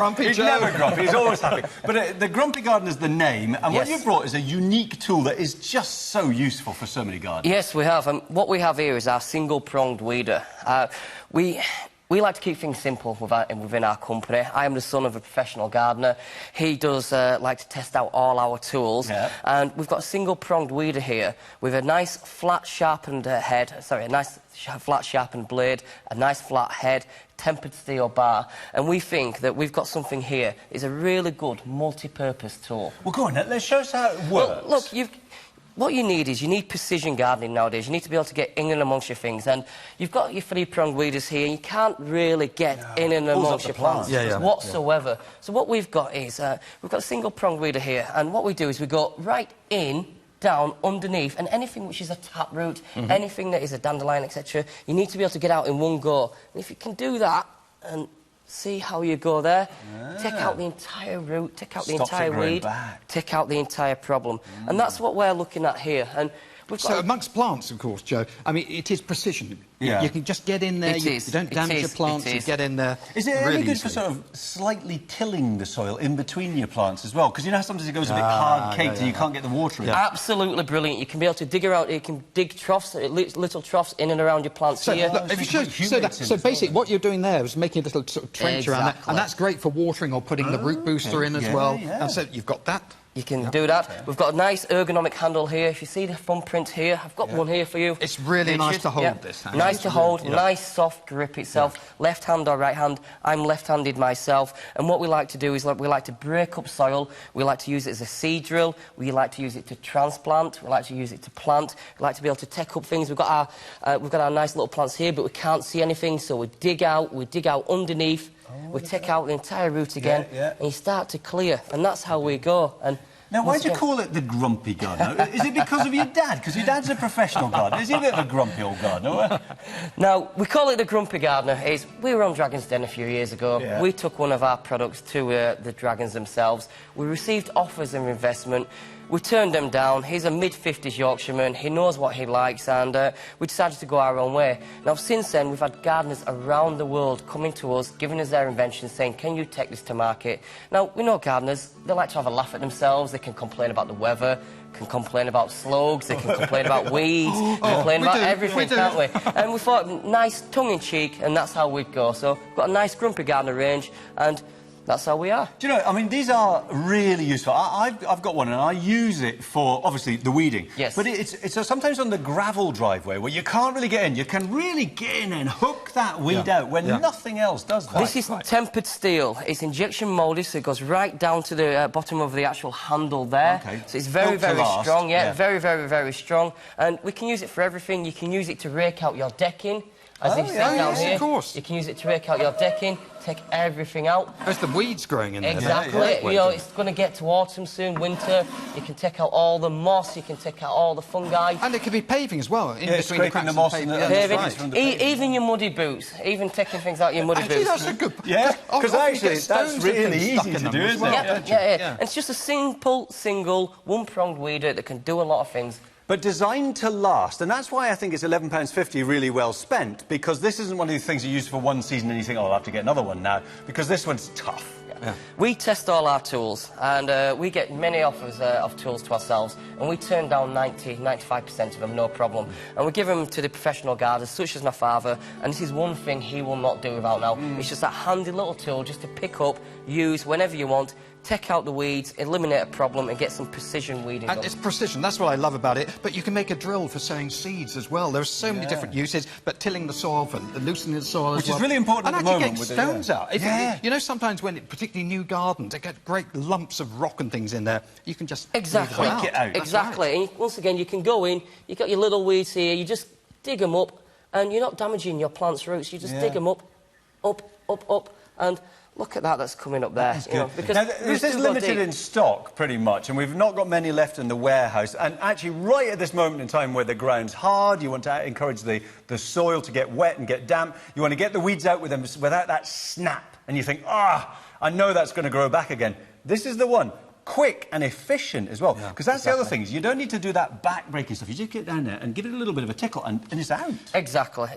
Grumpy He's Joe. never grumpy, he's always happy. But the Grumpy Gardener is the name, and what Yes. you've brought is a unique tool that is just so useful for so many gardeners. Yes, we have. And what we have here is our single-pronged weeder. We like to keep things simple within our company. I am the son of a professional gardener. He does like to test out all our tools. Yeah. And we've got a single-pronged weeder here with a nice flat sharpened flat sharpened blade, a nice flat head, tempered steel bar. And we think that we've got something here. It's a really good multi-purpose tool. Well, go on, let's show us how it works. Well, look, what you need is you need precision gardening nowadays. You need to be able to get in and amongst your things. And you've got your three-pronged weeders here, and you can't really get in and amongst your plants whatsoever. So what we've got is, we've got a single-pronged weeder here, and what we do is we go right in, down, underneath, and anything which is a taproot, anything that is a dandelion, etc., you need to be able to get out in one go. And if you can do that, and see how you go there, take out the entire root, take out the entire weed, take out the entire problem. And that's what we're looking at here. And we've got so amongst plants, of course, Joe, I mean, it is precision. Yeah. You can just get in there, you don't damage your plants, you get in there. Is it really any good easily. for sort of slightly tilling the soil in between your plants as well? Because you know sometimes it goes a bit hard-caked and you can't get the water in. Absolutely brilliant. You can be able to dig around, you can dig troughs, little troughs in and around your plants So, here. look, if you so basically, what you're doing there is making a little sort of trench around that, and that's great for watering or putting the root booster in as well. And so you've got that. You can do that. We've got a nice ergonomic handle here. If you see the thumbprint here, I've got one here for you. It's really nice to hold this. Nice to hold, nice soft grip itself. Left hand or right hand. I'm left-handed myself. And what we like to do is we like to break up soil. We like to use it as a seed drill. We like to use it to transplant. We like to use it to plant. We like to be able to take up things. We've got our nice little plants here, but we can't see anything, so we dig out underneath. We take out the entire root again, and you start to clear, and that's how we go. And now, why do you call it the Grumpy Gardener? Is it because of your dad? Because your dad's a professional gardener. Is he a bit of a grumpy old gardener? Now, we call it the Grumpy Gardener. We were on Dragon's Den a few years ago. Yeah. We took one of our products to the dragons themselves. We received offers of investment. We turned them down. He's a mid-50s Yorkshireman. He knows what he likes, and we decided to go our own way. Now, since then, we've had gardeners around the world coming to us, giving us their inventions, saying, can you take this to market? Now, we know gardeners, they like to have a laugh at themselves. They can complain about the weather, can complain about slugs, they can complain about weeds, complain about everything, can't we? And we thought, nice tongue-in-cheek, and that's how we'd go. So, we've got a nice Grumpy Gardener range, and that's how we are. Do you know, I mean, these are really useful. I've got one, and I use it for, obviously, the weeding. Yes. But it's sometimes on the gravel driveway where you can't really get in. You can really get in and hook that weed out when nothing else does that. This is tempered steel. It's injection moulded, so it goes right down to the bottom of the actual handle there. Okay. So it's very, very strong, very, very, very strong. And we can use it for everything. You can use it to rake out your decking. As you see down here, of course. You can use it to rake out your decking, take everything out. There's the weeds growing in there. Exactly. You know, it's going to get to autumn soon, winter. You can take out all the moss, you can take out all the fungi. And it could be paving as well, in between the cracks the moss and and paving. Even your muddy boots, even taking things out your muddy boots. That's a good... Yeah, because actually that's really easy to do, isn't it? Yeah. And it's just a simple, single, one-pronged weeder that can do a lot of things. But designed to last, and that's why I think it's £11.50 really well spent, because this isn't one of these things you use for one season and you think, oh, I'll have to get another one now, because this one's tough. Yeah. We test all our tools, and we get many offers of tools to ourselves, and we turn down 95% of them, no problem. And we give them to the professional gardeners, such as my father, and this is one thing he will not do without now. It's just that handy little tool just to pick up, use whenever you want, take out the weeds, eliminate a problem, and get some precision weeding done. And it's precision, that's what I love about it. But you can make a drill for sowing seeds as well. There are so many different uses, but tilling the soil, for loosening the soil as well. Which is really important at the moment. And actually getting stones out. You know, sometimes when, particularly new gardens, they get great lumps of rock and things in there. You can just... Exactly. It out. Exactly. And once again, you can go in, you've got your little weeds here, you just dig them up, and you're not damaging your plant's roots. You just dig them up, and... Look at that, that's coming up there. You know, because now, this is limited in stock, pretty much, and we've not got many left in the warehouse. And actually, right at this moment in time where the ground's hard, you want to encourage the soil to get wet and get damp. You want to get the weeds out with them without that snap. And you think, I know that's going to grow back again. This is the one. quick and efficient as well. Because that's the other thing, is you don't need to do that back-breaking stuff. You just get down there and give it a little bit of a tickle and it's out. Exactly.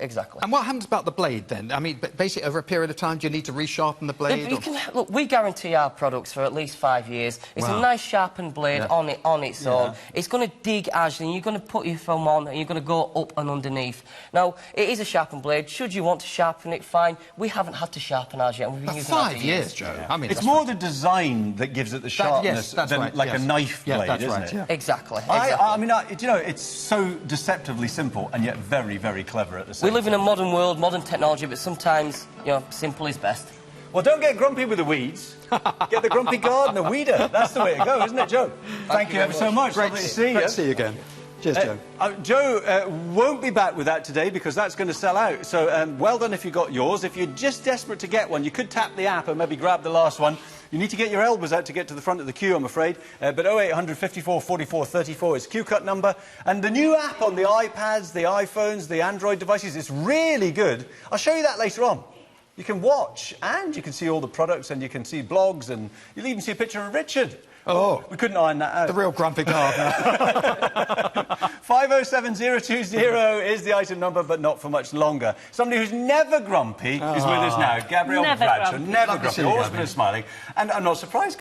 And what happens about the blade then? I mean, basically over a period of time, do you need to resharpen the blade? Look, we guarantee our products for at least 5 years. It's a nice sharpened blade on its own. It's going to dig as and you're going to put your thumb on and you're going to go up and underneath. Now, it is a sharpened blade. Should you want to sharpen it, fine. We haven't had to sharpen ours yet. We've been using 5 years, Joe. I mean, it's more the design that gives it the sharpness than like a knife blade, isn't it? Yeah. Exactly. I mean, you know, it's so deceptively simple and yet very, very clever at the same time. We live in a modern world, modern technology, but sometimes, you know, simple is best. Well, don't get grumpy with the weeds. Get the grumpy gardener weeder. That's the way to go, isn't it, Joe? Thank you ever so much. Great to see you. Great to see you again. Cheers, Joe. Joe won't be back with that today because that's going to sell out. So well done if you got yours. If you're just desperate to get one, you could tap the app and maybe grab the last one. You need to get your elbows out to get to the front of the queue, I'm afraid. But 0800 54 44 34 is Q-Cut number. And the new app on the iPads, the iPhones, the Android devices, it's really good. I'll show you that later on. You can watch and you can see all the products and you can see blogs and you'll even see a picture of Richard. Oh, we couldn't iron that out. The real grumpy gardener. 507020 is the item number, but not for much longer. Somebody who's never grumpy is with us now. Gabrielle Bradshaw. Never grumpy. Always been smiling. And I'm not surprised.